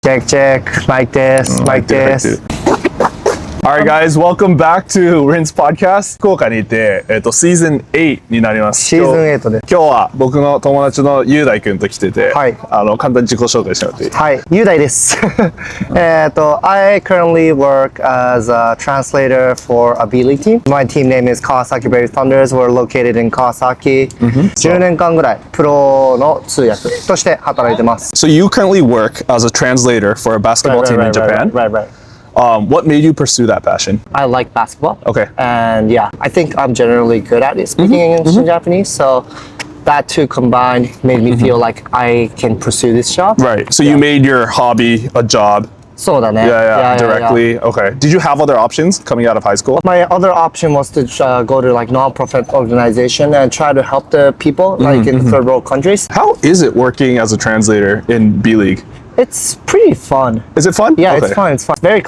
Check, mic this, mic this. Alright guys, welcome back to Rin's Podcast. 福岡にいて、シーズン8になります。シーズン8です。今日は僕の友達のYudaiくんと来てて、はい、簡単に自己紹介してもらっていい？はい、Yudaiです。I currently work as a translator for a B League team. My team name is Kawasaki Brave Thunders. We're located in Kawasaki. 10年間ぐらいプロの通訳として働いてます。So you currently work as a translator for a basketball team in Japan? Right. What made you pursue that passion? I like basketball. Okay. And yeah, I think I'm generally good at it, speaking English and Japanese. So that two combined made me feel like I can pursue this job. Right. So you made your hobby a job. そうだね。Yeah, directly. Okay. Did you have other options coming out of high school? My other option was to go to like non-profit organization and try to help the people like in third world countries. How is it working as a translator in B League? It's pretty fun. Is it fun? Yeah, Okay. it's fun. It's fun. Very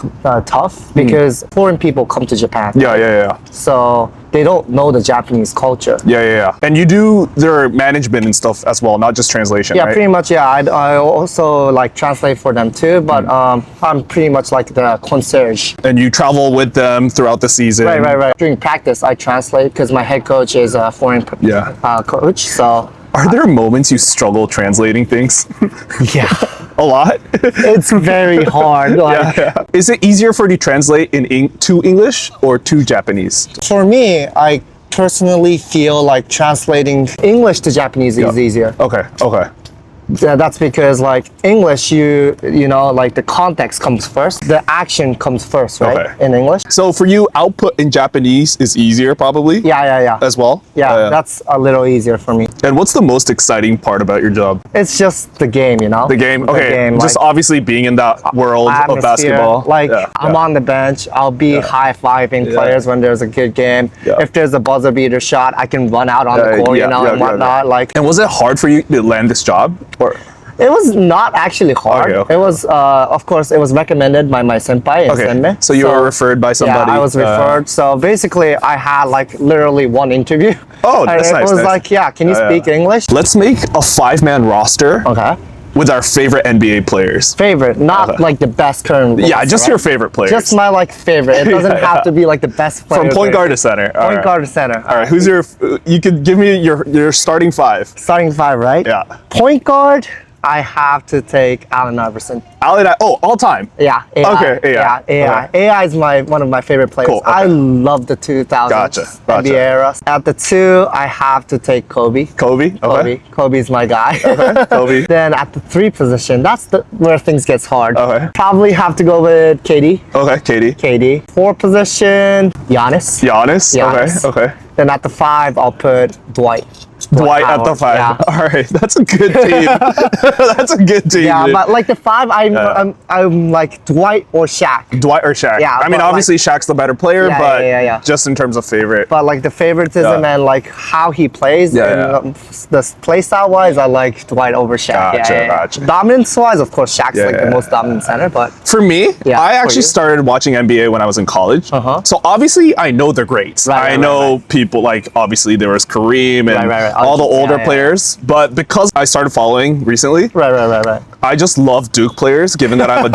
tough because foreign people come to Japan. Yeah. So they don't know the Japanese culture. Yeah. And you do their management and stuff as well, not just translation, Yeah, right? pretty much. Yeah, I also like translate for them too, but I'm pretty much like the concierge. And you travel with them throughout the season. Right. During practice, I translate because my head coach is a foreign coach. So are there moments you struggle translating things? yeah. A lot? It's very hard. Like, Yeah. Is it easier for you to translate to English or to Japanese? For me, I personally feel like translating English to Japanese is easier. Okay. Yeah, that's because like English, you know, like the context comes first, the action comes first, right? Okay. In English. So for you, output in Japanese is easier probably? Yeah. As well? Yeah, that's a little easier for me. And what's the most exciting part about your job? It's just the game, you know? The game? Okay. game, just like, obviously being in that world of atmosphere. basketball. Like I'm on the bench, I'll be high-fiving players when there's a good game. Yeah. If there's a buzzer beater shot, I can run out on the court, and whatnot. Like, and was it hard for you to land this job? Or it was not actually hard. Okay. It was, of course, it was recommended by my senpai in Senme. So you were referred by somebody? Yeah, I was referred. So basically, I had like literally one interview. Oh, that's nice. It was like, can you speak English? Let's make a 5-man roster. Okay. With our favorite NBA players. Favorite, not like the best current. Yeah, just your favorite players. Just my like favorite. It doesn't have to be like the best player. From point guard to center. Point guard to center. All right, who's your? You could give me your starting 5. Starting 5, right? Yeah. Point guard, I have to take Allen Iverson. All time. Yeah. AI. Okay. AI. AI. AI is one of my favorite players. Cool. Okay. I love the 2000s Gotcha. NBA era. At the 2, I have to take Kobe. Okay. Kobe's my guy. Okay. Kobe. Then at the 3 position, that's where things gets hard. Okay. Probably have to go with KD. Okay, KD. 4 position, Giannis. Okay. Then at the 5, I'll put Dwight. Dwight at the 5. Yeah. All right, that's a good team. That's a good team. Yeah, dude. but like the 5, I'm like Dwight or Shaq. Dwight or Shaq. Yeah, I mean, obviously Shaq's the better player, but just in terms of favorite. But like the favoritism and like how he plays and the play style wise, I like Dwight over Shaq. Gotcha. Dominance wise, of course, Shaq's like the most dominant center. But for me, I actually started watching NBA when I was in college. So obviously, I know the greats. I know people like obviously there was Kareem and all the older players. But because I started following recently, right. I just love Duke players. Given that I'm a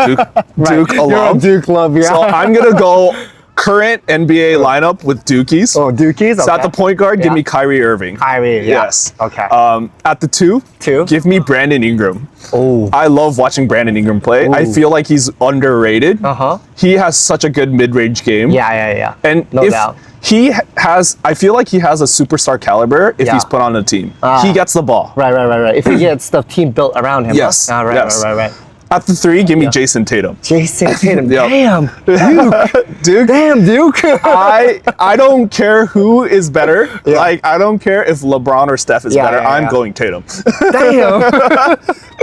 Duke alum, you're a Duke love, so I'm gonna go current NBA lineup with Dukies. Oh, Dukies. So at the point guard, give me Kyrie Irving. Yes. Okay. At the 2, give me Brandon Ingram. Oh. I love watching Brandon Ingram play. I feel like he's underrated. He has such a good mid-range game. Yeah. And no doubt. I feel like he has a superstar caliber if he's put on a team. He gets the ball. Right. If he gets the team built around him. Yes. Right. At the 3, give me Jason Tatum. Jason Tatum. Yep. Damn. Duke. Damn, Duke. I don't care who is better. Like, I don't care if LeBron or Steph is better. I'm going Tatum. Damn.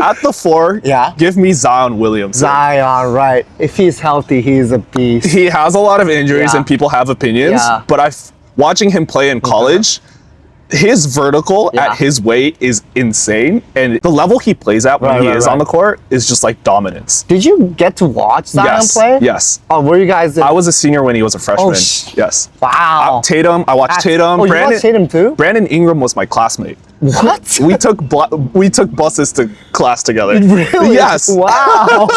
At the 4, give me Zion Williamson. Zion, right. If he's healthy, he's a beast. He has a lot of injuries and people have opinions. But watching him play in college, his vertical at his weight is insane, and the level he plays at when he is on the court is just like dominance. Did you get to watch Zion play? Yes. Oh, were you guys? I was a senior when he was a freshman. Yes. Wow. Tatum. I watched Tatum. Oh, you watched Tatum too? Brandon Ingram was my classmate. What? We took buses to class together. Really? Yes. Wow.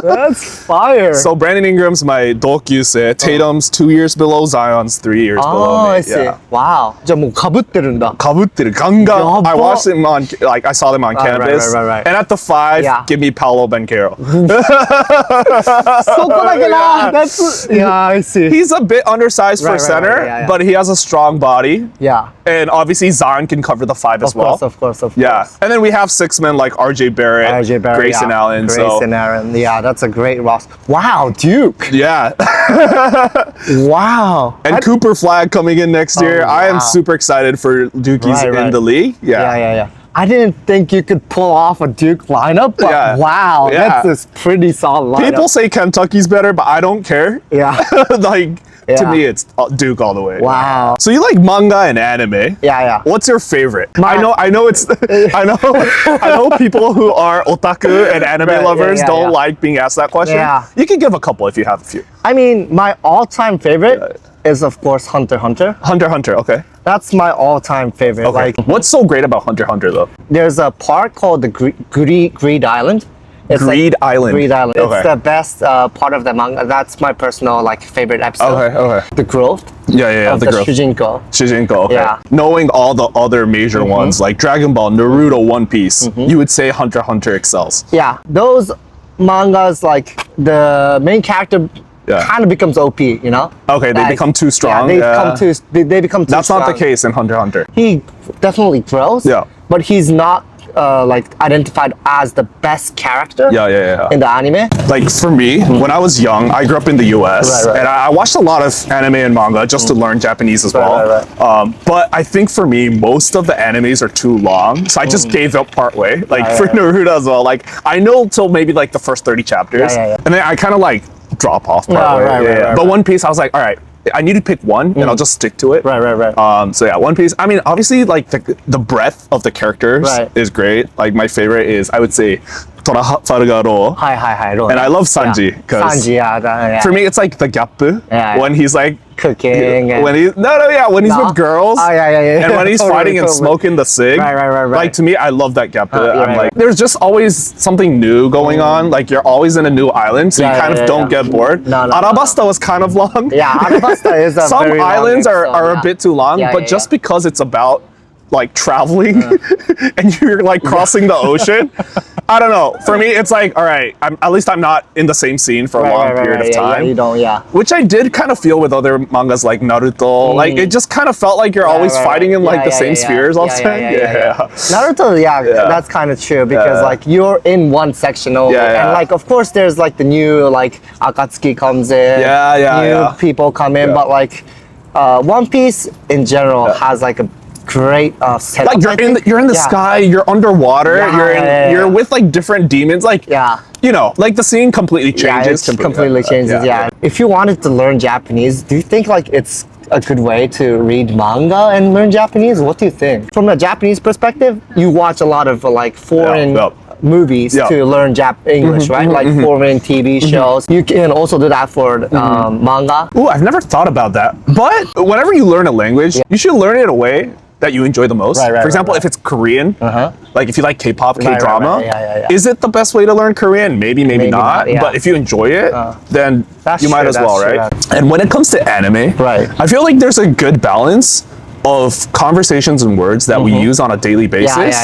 That's fire. So Brandon Ingram's my dokyusei. Tatum's 2 years below. Zion's 3 years below me. I see. Wow. じゃあもう被ってるんだ。被ってる。ガンガン。I watched them on, like, I saw them on campus. Right. And at the 5, give me Paolo Banchero. そこだけな。That's, yeah, I see. He's a bit undersized for center, but he has a strong body. Yeah. And obviously Zion can cover the 5 as well. Of course. Yeah. And then we have 6 men like RJ Barrett, Grayson Allen. Grayson Allen. Yeah, that's a great roster. Wow, Duke. Yeah. Wow. And Cooper Flagg coming in next year. I am super excited for Dukies in the league. Yeah. I didn't think you could pull off a Duke lineup, but wow, that's a pretty solid lineup. People say Kentucky's better, but I don't care. Yeah. Like, to me, it's Duke all the way. Wow. So you like manga and anime? Yeah. What's your favorite? I know it's I know people who are otaku and anime lovers don't like being asked that question. Yeah. You can give a couple if you have a few. I mean, my all-time favorite is of course Hunter x Hunter. Hunter x Hunter, okay. That's my all-time favorite. Okay. Like, what's so great about Hunter x Hunter though? There's a park called the Greed Island. It's Greed Island. Greed Island. It's the best part of the manga. That's my personal favorite episode. Okay. The growth. Yeah. Of the Shujinko. Okay. Yeah. Knowing all the other major ones like Dragon Ball, Naruto, One Piece, you would say Hunter x Hunter excels. Yeah. Those mangas, like the main character kind of becomes OP, you know? Okay, they become too strong. Yeah, they become too That's strong. not the case in Hunter x Hunter. He definitely grows. Yeah. But he's not identified as the best character in the anime. Like for me, when I was young, I grew up in the US and I watched a lot of anime and manga just to learn Japanese as well. But I think for me, most of the animes are too long. So I just gave up partway. Like for Naruto as well. Like I know till maybe like the first 30 chapters. And then I kind of like drop off partway. But One Piece, I was like, all right, I need to pick one and I'll just stick to it. Right. So yeah, One Piece. I mean, obviously, like the breadth of the characters is great. Like my favorite is, I would say, Toraharugaro. And I love Sanji because for me it's like the gap when he's like cooking. When he's when he's with girls. And when he's fighting and smoking the cig. Like to me, I love that gap. I'm like, there's just always something new going on. Like you're always in a new island, so you kind of don't get bored. Arabasta was kind of long. Yeah, Arabasta is a some very islands long are a bit too long, but just because it's about like traveling and you're like crossing the ocean. I don't know. For me, it's like, all right, at least I'm not in the same scene for a long period of time. You don't, Which I did kind of feel with other mangas like Naruto. Like it just kind of felt like you're always fighting in like the same spheres all the time. Naruto, that's kind of true because like you're in one section only. And like, of course, there's like the new like Akatsuki comes in. New people come in, but like One Piece in general has like a great setup. Like you're in the sky, you're underwater, you're with like different demons, like you know, like the scene completely changes. Completely changes. If you wanted to learn Japanese, do you think like it's a good way to read manga and learn Japanese? What do you think? From a Japanese perspective, you watch a lot of like foreign movies to learn English, right? Like foreign TV shows. You can also do that for manga. Ooh, I've never thought about that. But whenever you learn a language, you should learn it in a way that you enjoy the most. For example, if it's Korean, like if you like K-pop, K-drama, is it the best way to learn Korean? Maybe not. But if you enjoy it, then you might as well, right? And when it comes to anime, I feel like there's a good balance of conversations and words that we use on a daily basis.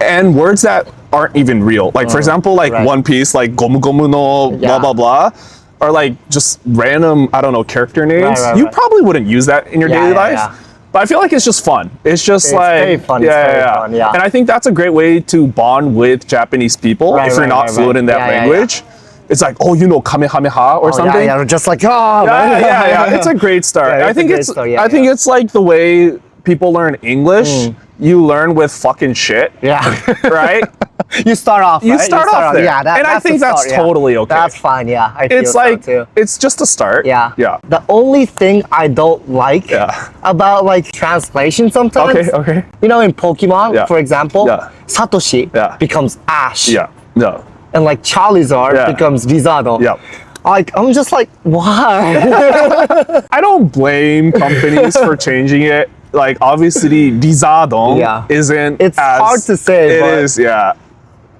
And words that aren't even real. Like for example, like One Piece, like Gomu Gomu no blah blah blah, or like just random, I don't know, character names. You probably wouldn't use that in your daily life. But I feel like it's just fun. It's just like very fun. And I think that's a great way to bond with Japanese people if you're not fluent in that language. It's like, oh, you know, Kamehameha or something. Just like It's a great start. I think it's like the way people learn English. You learn with fucking shit. Right? You start off, You right? start off there. Yeah, And I think that's totally okay. That's fine, yeah. I feel It's so like, too. it's just a start. Yeah. Yeah. The only thing I don't like Yeah. about like translation sometimes. Okay. You know, in Pokemon, Yeah. for example, Yeah. Satoshi Yeah. becomes Ash. Yeah. No. And like Charizard Yeah. becomes Lizardo. Yeah. Like, I'm just like, why? I don't blame companies for changing it. Like, obviously, Lizardon Yeah. isn't It's as... hard to say, It but- is, yeah.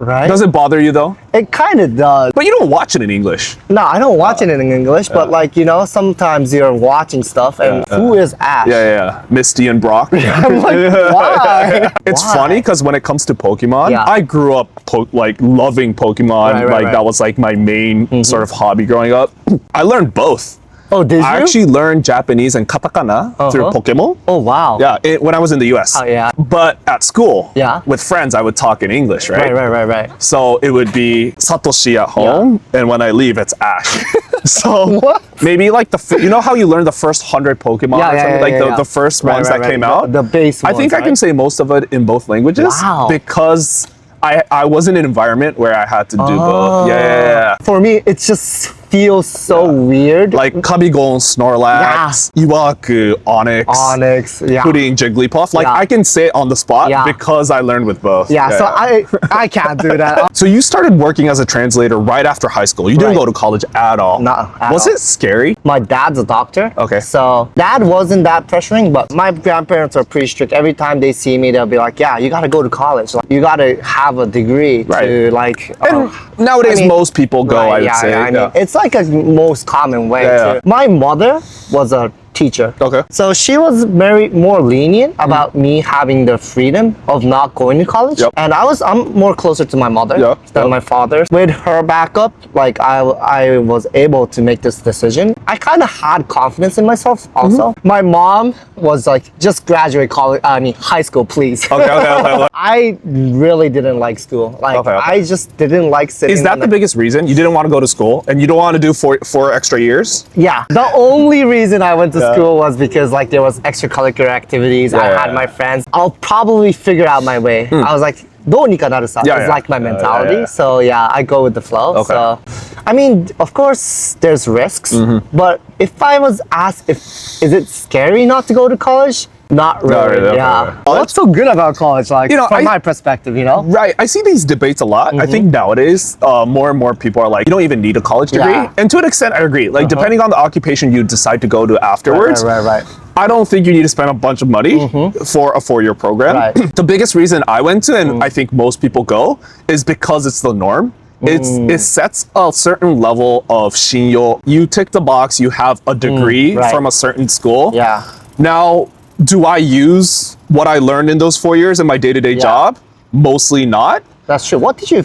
Right? Does it bother you, though? It kind of does. But you don't watch it in English. No, I don't watch it in English, but like, you know, sometimes you're watching stuff and who is Ash? Yeah. Misty and Brock. I'm like, why? It's Why? funny because when it comes to Pokemon, Yeah. I grew up like loving Pokemon. Right, like right. that was like my main sort of hobby growing up. I learned both. Oh, did you? I actually learned Japanese and katakana through Pokemon. Oh, wow. Yeah, when I was in the US. Oh, yeah. But at school, Yeah. with friends, I would talk in English, right? Right. So it would be Satoshi at home, and when I leave, it's Ash. So What? maybe like you know how you learn the first 100 Pokemon or something, like the first ones that came out. The base I think ones, I can say most of it in both languages Wow. because I was in an environment where I had to do both. Yeah. For me, it just feels so weird. Like Kabigon, Snorlax, Iwaku, Onyx, yeah. including Jigglypuff. Like Yeah. I can say it on the spot Yeah. because I learned with both. Yeah, so I can't do that. So you started working as a translator right after high school. You didn't Right. go to college at all. No, at Was all. it scary? My dad's a doctor. Okay. So dad wasn't that pressuring, but my grandparents are pretty strict. Every time they see me, they'll be like, yeah, you gotta go to college. Like, you gotta have a degree Right. to like... And nowadays, I mean, most people go, I would yeah, say. I mean, it's like a most common way Yeah, to... yeah. My mother was a teacher. Okay. So she was more lenient about me having the freedom of not going to college. Yep. And I'm more closer to my mother than Yep. my father. With her backup, like I was able to make this decision. I kind of had confidence in myself also. My mom was like, just graduate high school, please. Okay. I really didn't like school. Like Okay. I just didn't like sitting Is that in the biggest reason? You didn't want to go to school and you don't want to do four extra years? Yeah. The only reason I went to school was because like there was extracurricular activities. I had my friends. I'll probably figure out my way. I was like, どうにかなるさ. It's like my mentality. So yeah, I go with the flow. Okay. So I mean, of course there's risks, but if I was asked is it scary not to go to college? Not really. really, Yeah. okay. What's so good about college? Like from my perspective, you know? Right. I see these debates a lot. I think nowadays, more and more people are like, you don't even need a college degree. Yeah. And to an extent, I agree. Like, depending on the occupation you decide to go to afterwards, Right. I don't think you need to spend a bunch of money for a 4-year program. Right. The biggest reason I went to, and I think most people go, is because it's the norm. It sets a certain level of shinyo. You tick the box, you have a degree right. from a certain school. Yeah. Now, do I use what I learned in those 4 years in my day-to-day job? Mostly not. That's true. What did you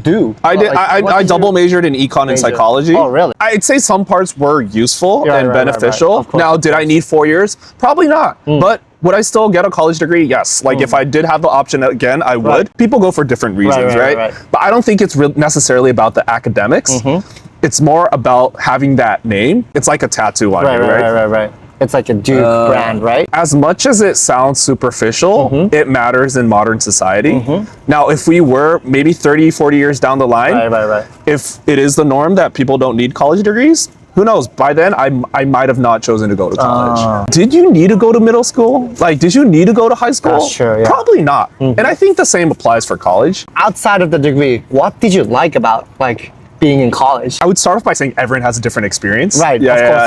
do? I did. Like, what I did double you majored in econ and major? psychology. Oh, really? I'd say some parts were useful and right. beneficial. Of course, Now, of did I need 4 years? Probably not. But would I still get a college degree? Yes. Like if I did have the option again, I would. Right. People go for different reasons, right? But I don't think it's necessarily about the academics. It's more about having that name. It's like a tattoo on you, right? Right. It's like a Duke brand, right? As much as it sounds superficial, it matters in modern society. Now, if we were maybe 30, 40 years down the line, Right. if it is the norm that people don't need college degrees, who knows? By then, I might have not chosen to go to college. Did you need to go to middle school? Like, did you need to go to high school? That's true, yeah. Probably not. And I think the same applies for college. Outside of the degree, what did you like about like being in college? I would start off by saying everyone has a different experience. Right,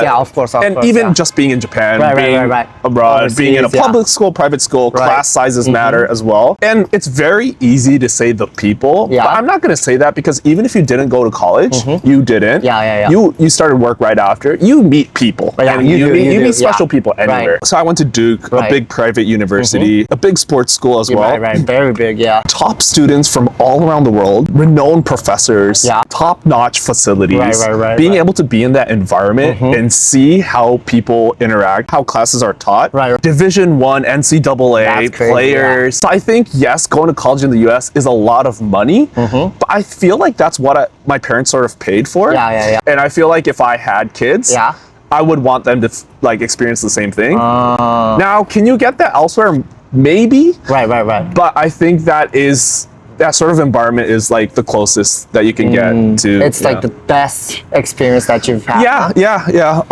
of course. And even just being in Japan, being Right. abroad, Overseas, being in a public school, private school, class sizes matter as well. And it's very easy to say the people, Yeah. but I'm not going to say that because even if you didn't go to college, you didn't. Yeah. You started work right after. You meet people. Yeah, and you meet do, special yeah. people anywhere. Right. So I went to Duke, a Right. big private university, a big sports school as well. Right. Very big, yeah. Top students from all around the world, renowned professors, Yeah. top-notch facilities. Right. Being able to be in that environment and see how people interact, how classes are taught. Right. Division I, NCAA, That's crazy, players. So I think, yes, going to college in the US is a lot of money, but I feel like that's what my parents sort of paid for. Yeah. And I feel like if I had kids, Yeah. I would want them to like experience the same thing. Now, can you get that elsewhere? Maybe. Right. But I think that is that sort of environment is like the closest that you can get to. It's like the best experience that you've had. Yeah.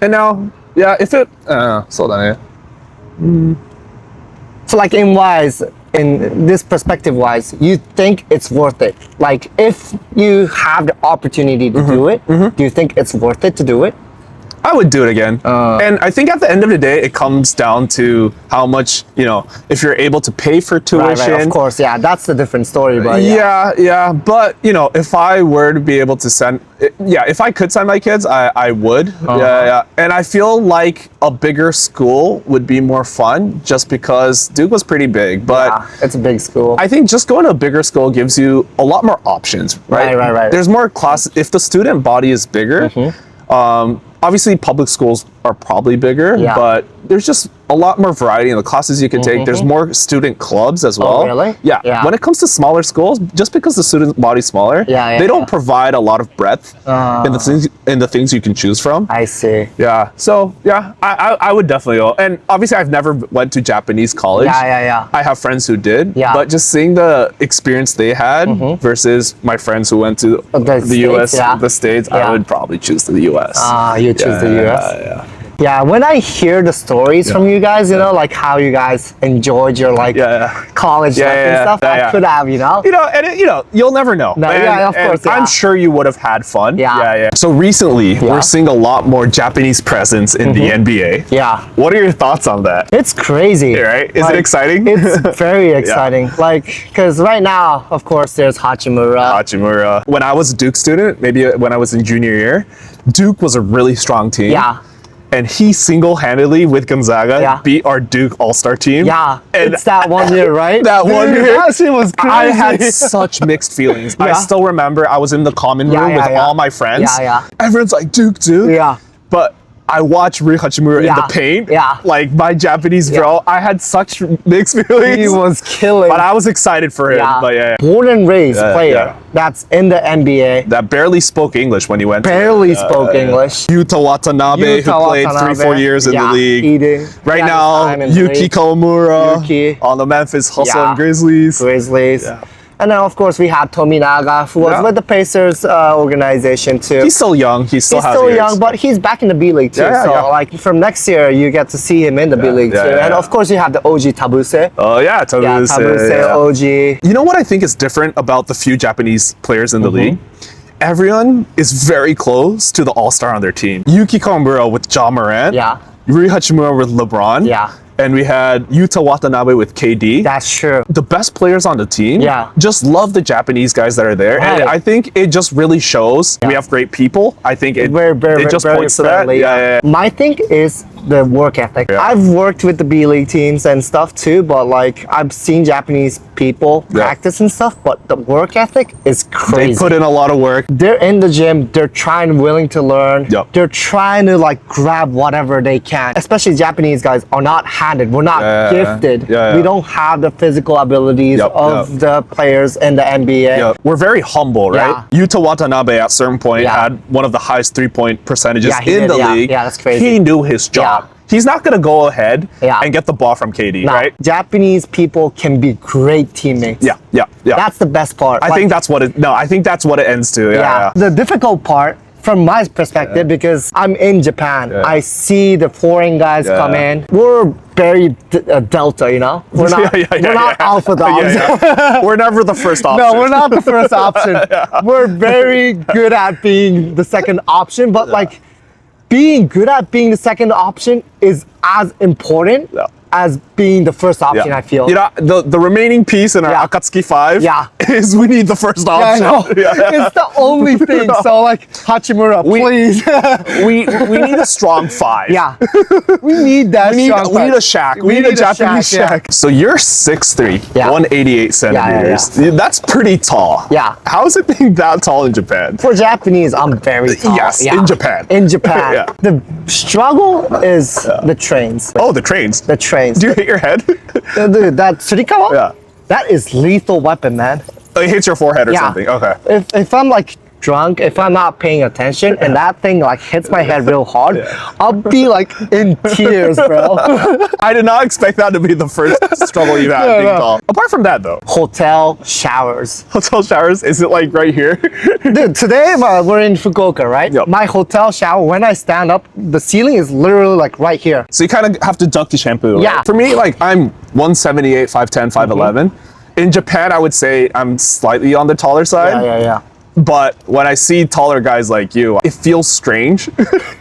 And now, if it, so like in this perspective wise, you think it's worth it? Like if you have the opportunity to do it, do you think it's worth it to do it? I would do it again. And I think at the end of the day, it comes down to how much, if you're able to pay for tuition. Right, of course, yeah, that's a different story. But yeah. But, if I were to be able to if I could send my kids, I would. Yeah. And I feel like a bigger school would be more fun just because Duke was pretty big. But it's a big school. I think just going to a bigger school gives you a lot more options, right? Right. There's more classes. If the student body is bigger, obviously public schools are probably bigger, but there's just a lot more variety in the classes you can take. There's more student clubs as well. Oh, really? Yeah. When it comes to smaller schools, just because the student body's smaller, they don't provide a lot of breadth in the things you can choose from. I see. Yeah. So I would definitely go. And obviously I've never went to Japanese college. Yeah. I have friends who did. Yeah. But just seeing the experience they had versus my friends who went to the US, the States, I would probably choose the US. You choose the US? Yeah. Yeah, when I hear the stories from you guys, like how you guys enjoyed your college life and stuff, I could have, you'll never know. No, of course. I'm sure you would have had fun. Yeah. So recently, we're seeing a lot more Japanese presence in the NBA. Yeah. What are your thoughts on that? It's crazy. Right? Is it exciting? It's very exciting. Because right now, of course, there's Hachimura. When I was a Duke student, maybe when I was in junior year, Duke was a really strong team. Yeah. And he single-handedly with Gonzaga beat our Duke All-Star team. Yeah, and it's that 1 year, right? That 1 year. That shit was crazy. I had such mixed feelings. I still remember I was in the common room with all my friends. Yeah. Everyone's like, Duke. Yeah. But I watched Rui Hachimura in the paint. Yeah. Like my Japanese bro, I had such mixed feelings. He was killing. But I was excited for him. But born and raised player that's in the NBA. That barely spoke English when he went. Barely spoke English. Yuta Watanabe, who played 3-4 years in the league. Right now, Yuki Kawamura on the Memphis Hustle and Grizzlies. And then, of course, we had Tominaga, who was with the Pacers organization too. He's still young. He's still young, but he's back in the B League too. Like from next year, you get to see him in the B League too. And of course, you have the OG Tabuse. Oh yeah, Tabuse. OG. You know what I think is different about the few Japanese players in the league? Everyone is very close to the All-Star on their team. Yuki Kawamura with Ja Morant. Rui Hachimura with LeBron. And we had Yuta Watanabe with KD. That's true. The best players on the team just love the Japanese guys that are there. And I think it just really shows we have great people. I think it just points to that. My thing is the work ethic. I've worked with the B League teams and stuff too, but like I've seen Japanese people practice and stuff, but the work ethic is crazy. They put in a lot of work. They're in the gym, they're willing to learn. They're trying to like grab whatever they can. Especially Japanese guys are not handed. We're not gifted. We don't have the physical abilities of the players in the NBA. We're very humble, right? Yuta Watanabe at a certain point had one of the highest 3-point percentages in the league. Yeah, that's crazy. He knew his job. He's not going to go ahead and get the ball from KD, right? Japanese people can be great teammates. Yeah. That's the best part. I think that's what it ends to. The difficult part from my perspective, because I'm in Japan, I see the foreign guys come in. We're very delta, We're not alpha dogs. We're never the first option. No, we're not the first option. We're very good at being the second option, but like being good at being the second option is as important as being the first option, I feel. The remaining piece in our Akatsuki 5 is we need the first option. It's the only thing. So like Hachimura, please. we need a strong 5. We need that strong 5. We need a Shaq. We need a Japanese Shaq. So you're 6'3", 188 centimeters. That's pretty tall. How is it being that tall in Japan? For Japanese, I'm very tall. Yes, in Japan. The struggle is the trains. Oh, the trains. The trains. Do you hit your head? Dude, that Tsurikawa? That is lethal weapon, man. It hits your forehead or something. Okay. If I'm like drunk, if I'm not paying attention and that thing like hits my head real hard, I'll be like in tears, bro. I did not expect that to be the first struggle you've had being tall. Apart from that though. Hotel showers. Hotel showers, is it like right here? Dude, today we're in Fukuoka, right? Yep. My hotel shower, when I stand up, the ceiling is literally like right here. So you kind of have to duck the shampoo. Right? Yeah. For me, like I'm 178, 5'10", 5'11". In Japan, I would say I'm slightly on the taller side. Yeah. But when I see taller guys like you, it feels strange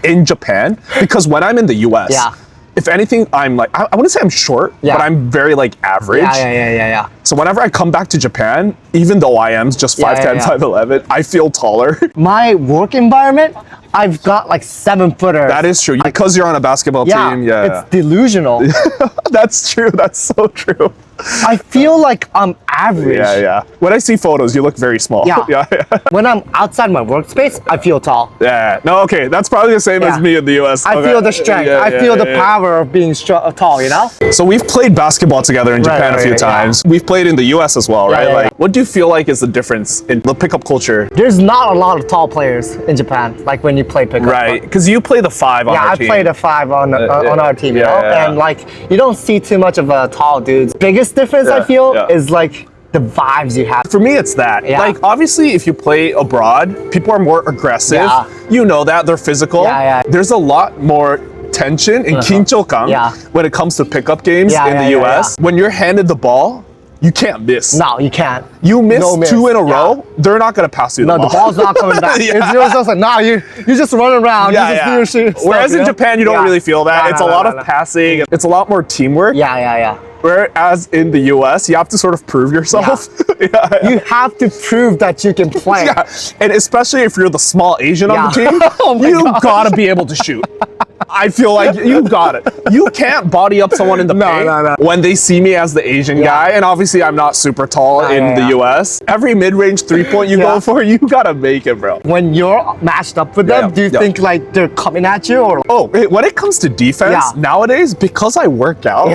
in Japan because when I'm in the US, if anything, I'm like, I wouldn't say I'm short, but I'm very like average. Yeah. So whenever I come back to Japan, even though I am just 5'10", 5'11", I feel taller. My work environment, I've got like 7-footer. That is true. Because you're on a basketball team. It's delusional. That's true. That's so true. I feel like I'm average. Yeah. When I see photos, you look very small. Yeah. When I'm outside my workspace, I feel tall. Yeah. No, okay. That's probably the same as me in the US. I feel the strength. I feel the power of being tall, you know? So we've played basketball together in Japan a few times. We've played in the US as well, right? Like, what do you feel like is the difference in the pickup culture? There's not a lot of tall players in Japan, like when you play pickup. Right. Because you play the 5 on our team. Yeah, I played a 5 on our team, you know? And like, you don't see too much of tall dudes. Biggest difference I feel is like the vibes you have. For me, it's that. Like, obviously, if you play abroad, people are more aggressive. You know that. They're physical. There's a lot more tension and 긴장감 when it comes to pickup games in the US. When you're handed the ball, you can't miss. No, you can't. You miss 2 in a row, they're not going to pass you the ball. No, the ball's not coming back. It's just like, nah, you just run around. Whereas in Japan, you don't really feel that. It's a lot of passing. It's a lot more teamwork. Yeah. Whereas in the US, you have to sort of prove yourself. You have to prove that you can play. And especially if you're the small Asian on the team, you gotta be able to shoot. I feel like you got it. You can't body up someone in the paint. No. When they see me as the Asian guy, and obviously I'm not super tall in the US, every mid-range 3-point you go for, you gotta make it, bro. When you're matched up with them, do you think like they're coming at you or? Oh, when it comes to defense, nowadays, because I work out,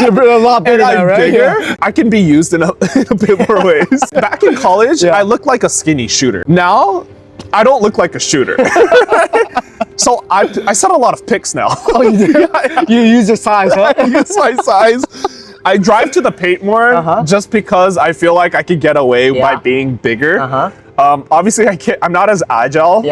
you're a lot bigger, and I'm right? bigger, I can be used in a bit more ways. Back in college, I looked like a skinny shooter. Now, I don't look like a shooter. So I set a lot of picks now. Oh, you do? You use your size, huh? I use my size. I drive to the paint more just because I feel like I could get away by being bigger. Obviously, I'm not as agile.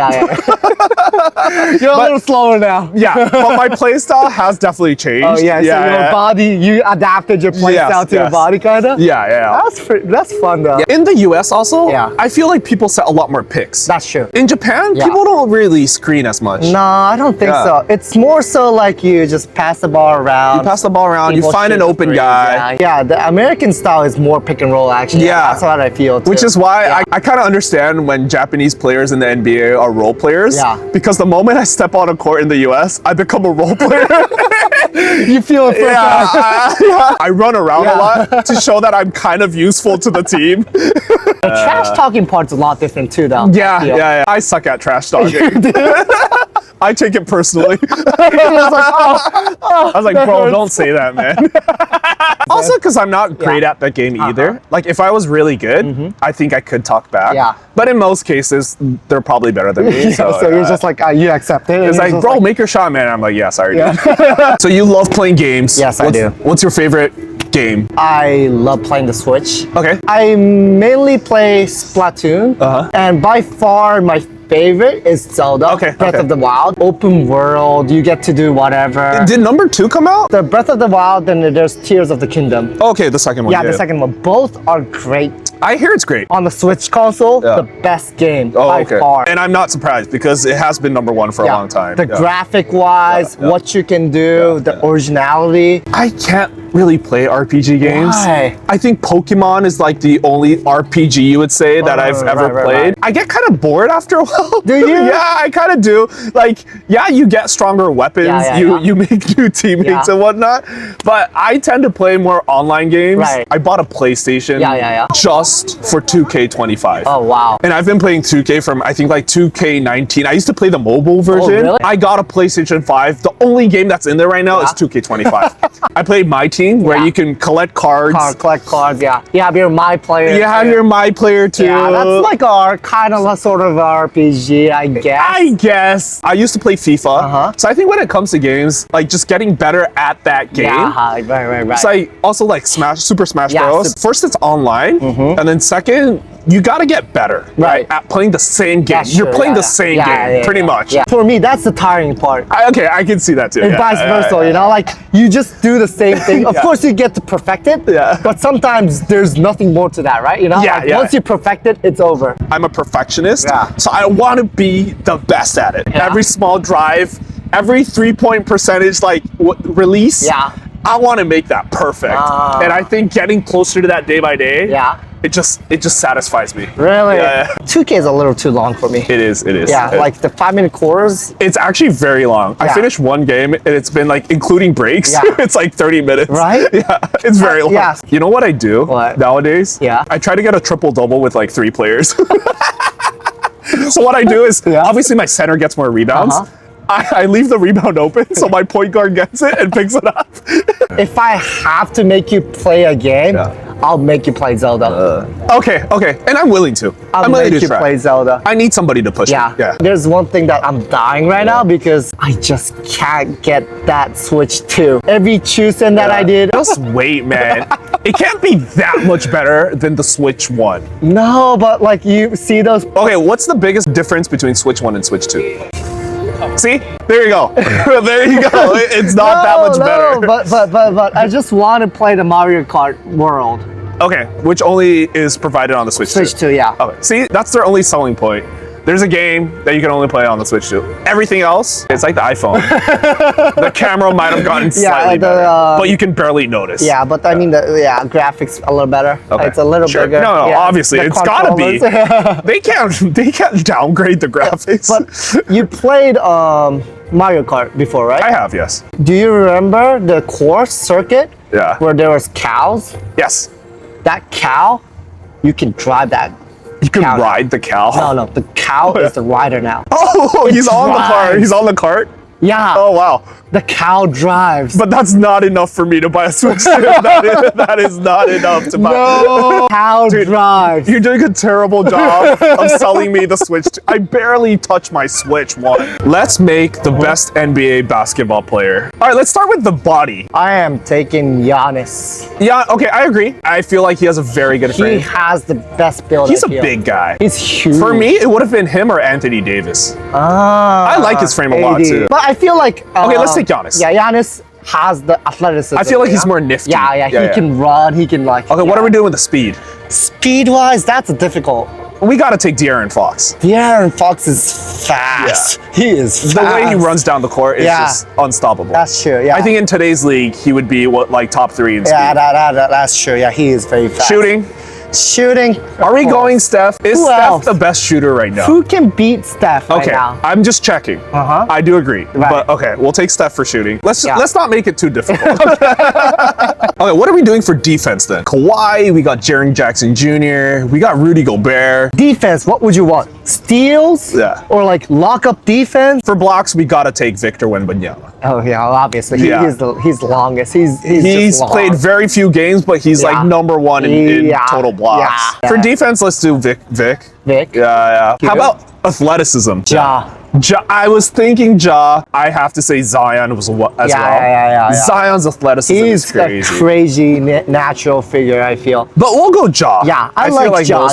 You're a little slower now. But my play style has definitely changed. Oh yeah, so your body, you adapted your play style to your body, kind of. That's fun though. In the US also, I feel like people set a lot more picks. That's true. In Japan, people don't really screen as much. No, I don't think so. It's more so like you just pass the ball around. You pass the ball around, you find an open guy. Yeah, the American style is more pick and roll actually. That's what I feel too. Which is why I kind of understand when Japanese players in the NBA are role players. Because the moment I step on a court in the US, I become a role player. You feel it first time. I run around a lot to show that I'm kind of useful to the team. The trash talking part's a lot different too though. I suck at trash talking. I take it personally. I was like, bro, don't say that, man. Also, because I'm not great at the game either. Like, if I was really good, I think I could talk back. But in most cases, they're probably better than me. So you're just like, you accept it. It's like, bro, make your shot, man. I'm like, yes, I already did. So you love playing games. Yes, I do. What's your favorite game? I love playing the Switch. Okay. I mainly play Splatoon. And by far, my favorite is Zelda. Breath of the Wild. Open world, you get to do whatever. Did number 2 come out? The Breath of the Wild, then there's Tears of the Kingdom. Okay, the second one. Yeah, the second one. Both are great. I hear it's great. On the Switch console, the best game by far. And I'm not surprised because it has been number 1 for a long time. The graphic-wise, what you can do, the originality. I can't really play RPG games. Why? I think Pokemon is like the only RPG you would say that I've ever played. I get kind of bored after a while. Do you? Yeah, I kind of do. Like, you get stronger weapons, you make new teammates and whatnot. But I tend to play more online games. I bought a PlayStation just for 2K25. Oh, wow. And I've been playing 2K from, I think, like 2K19. I used to play the mobile version. Oh, really? I got a PlayStation 5. The only game that's in there right now is 2K25. I played My Team banking where you can collect cards. Collect cards, yeah. You have your My Player. You have your My Player too. Yeah, that's like our kind of a sort of RPG, I guess. I used to play FIFA. So I think when it comes to games, like just getting better at that game. Yeah, right. So I also like Super Smash Bros. First, it's online, and then second, you gotta get better, right? At playing the same game. You're playing the same game, pretty much. Yeah. For me, that's the tiring part. Okay, I can see that too. And vice versa, you know, like you just do the same thing. Of course, you get to perfect it, but sometimes there's nothing more to that, right? You know, once you perfect it, it's over. I'm a perfectionist, so I want to be the best at it. Every small drive, every 3-point percentage, like release. I want to make that perfect, and I think getting closer to that day by day. It just satisfies me. Really? 2K is a little too long for me. It is. Yeah, like the 5-minute quarters. It's actually very long. I finished one game and it's been like, including breaks, it's like 30 minutes. Right? Yeah, it's very long. Yeah. You know what I do nowadays? I try to get a triple-double with like 3 players. So what I do is, obviously my center gets more rebounds. I leave the rebound open so my point guard gets it and picks it up. If I have to make you play a game, I'll make you play Zelda. Okay. And I'm willing to. I'm willing make to you try. play Zelda. I need somebody to push me. Yeah. There's one thing that I'm dying right now because I just can't get that Switch 2. Every choosing that I did. Just wait, man. It can't be that much better than the Switch 1. No, but like you see those. Okay, what's the biggest difference between Switch 1 and Switch 2? See? There you go. There you go. It's not that much better. But I just want to play the Mario Kart world. Okay, which only is provided on the Switch 2. Switch 2, yeah. Okay, see, that's their only selling point. There's a game that you can only play on the Switch 2. Everything else, it's like the iPhone. The camera might have gotten slightly better, but you can barely notice. Yeah, but I mean, graphics a little better. Okay. It's a little bigger. No, obviously, it's gotta be. They can't downgrade the graphics. But you played Mario Kart before, right? I have, yes. Do you remember the course circuit? Yeah. Where there was cows? Yes. That cow, you can drive that. You can ride the cow? No, the cow is the rider now. Oh, he's on the cart. He's on the cart? Yeah. Oh, wow. The cow drives. But that's not enough for me to buy a Switch 2. That is not enough to buy. No, cow drives. You're doing a terrible job of selling me the Switch 2. I barely touched my Switch 1. Let's make the best NBA basketball player. All right, let's start with the body. I am taking Giannis. Yeah, okay, I agree. I feel like he has a very good frame. He has the best build. He's a big guy. He's huge. For me, it would have been him or Anthony Davis. I like his frame a lot too. But I feel like okay, let's take Giannis. Yeah, Giannis has the athleticism. I feel like he's more nifty. Yeah, he can run. He can like. Okay, what are we doing with the speed? Speed-wise, that's difficult. We gotta take De'Aaron Fox. De'Aaron Fox is fast. Yeah. He is fast. The way he runs down the court is just unstoppable. That's true, yeah. I think in today's league, he would be like top 3 in speed. Yeah, that's true. Yeah, he is very fast. Shooting. Are we going Steph? Is Steph the best shooter right now? Who can beat Steph right now? I'm just checking. I do agree. Right. But okay, we'll take Steph for shooting. Let's not make it too difficult. Okay, what are we doing for defense then? Kawhi, we got Jaren Jackson Jr., we got Rudy Gobert. Defense, what would you want? Steals? Yeah. Or like lock-up defense? For blocks, we gotta take Victor Wembanyama. Oh yeah, obviously. He's the longest. He's played very few games, but he's like #1 in total blocks. Yeah. For defense, let's do Vic. Yeah. How about athleticism? Ja. I was thinking Ja. I have to say Zion as well. Yeah. Zion's athleticism is crazy. He's a crazy natural figure, I feel. But we'll go Ja. Yeah, I feel like Ja.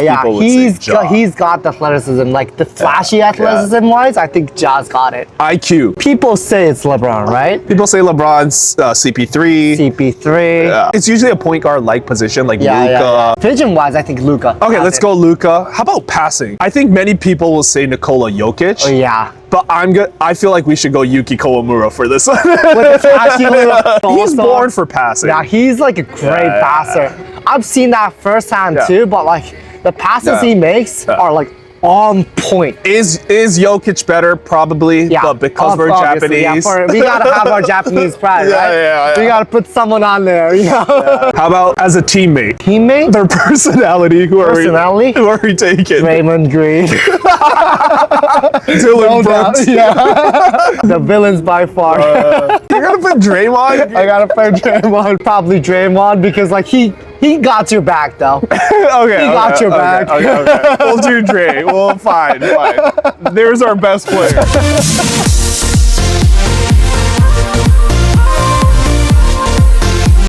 He's got the athleticism, like the flashy athleticism wise. I think Ja's got it. IQ. People say it's LeBron, right? People say LeBron's CP3. CP3. Yeah. It's usually a point guard like position, like Luka. Vision wise, I think Luka. Okay, let's go Luka. How about passing? I think many people will say Nikola Jokic. Oh yeah. But I feel like we should go Yuki Kawamura for this one. He's born for passing. Yeah, he's like a great passer. I've seen that firsthand too, but like the passes he makes are like on point. Is Jokic better? Probably. Yeah, But because we're obviously, Japanese. we gotta have our Japanese pride, Yeah, right? yeah. We gotta put someone on there, you know? How about as a teammate? Teammate? Their personality. Who are we taking? Draymond Green. Dylan Brooks. Yeah. The villains by far. You're gonna put Draymond? I gotta put Draymond. Probably Draymond because like he got your back though. Okay. He got your back. Okay. We'll do Dre. Well, fine. There's our best player.